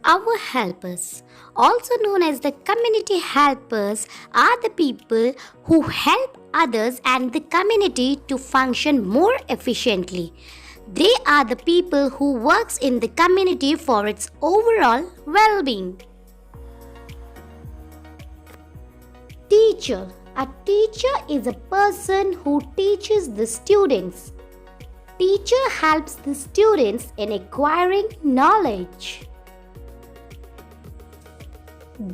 Our helpers, also known as the community helpers, are the people who help others and the community to function more efficiently. They are the people who works in the community for its overall well-being. Teacher. A teacher is a person who teaches the students. Teacher helps the students in acquiring knowledge.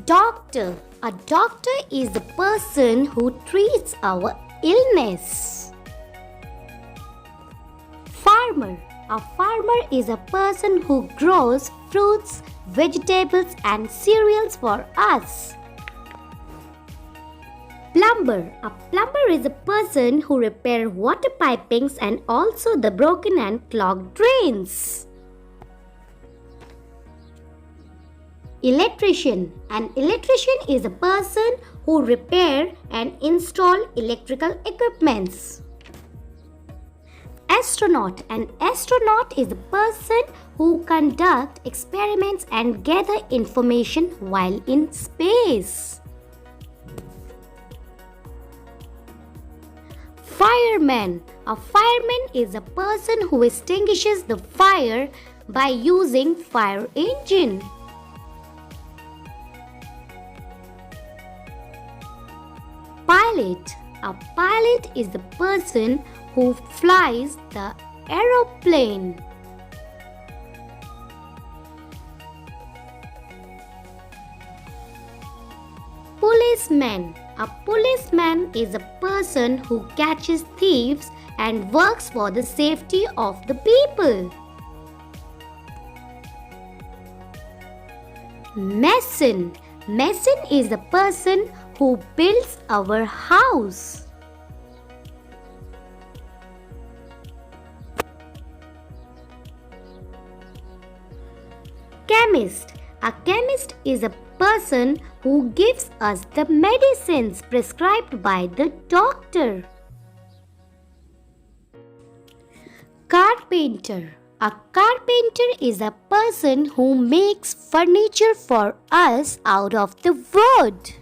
Doctor. A doctor is the person who treats our illness. Farmer. A farmer is a person who grows fruits, vegetables and cereals for us. Plumber. A plumber is a person who repairs water pipings and also the broken and clogged drains. Electrician. An electrician is a person who repair and install electrical equipments. Astronaut. An astronaut is a person who conduct experiments and gather information while in space. Fireman. A fireman is a person who extinguishes the fire by using fire engine. Pilot. A pilot is the person who flies the aeroplane. Policeman. A policeman is a person who catches thieves and works for the safety of the people. Mason. Mason is the person who builds our house. Chemist. A chemist is a person who gives us the medicines prescribed by the doctor. Carpenter. A carpenter is a person who makes furniture for us out of the wood.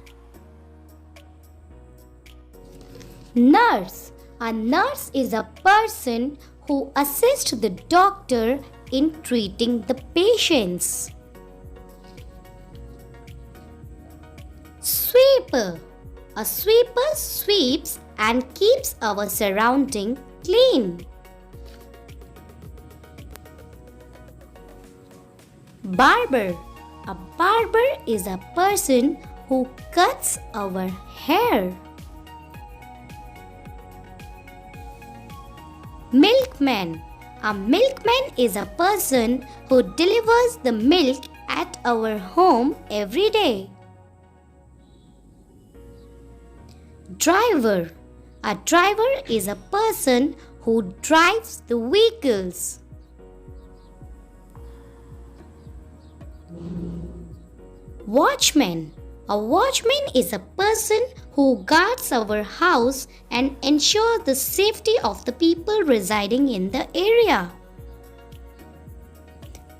Nurse. A nurse is a person who assists the doctor in treating the patients. Sweeper. A sweeper sweeps and keeps our surrounding clean. Barber. A barber is a person who cuts our hair. Milkman. A milkman is a person who delivers the milk at our home every day. Driver. A driver is a person who drives the vehicles. Watchman. A watchman is a person who guards our house and ensures the safety of the people residing in the area.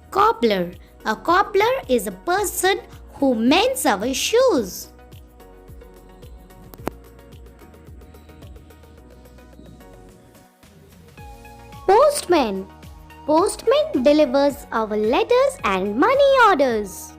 Cobbler. A cobbler is a person who mends our shoes. Postman. Postman delivers our letters and money orders.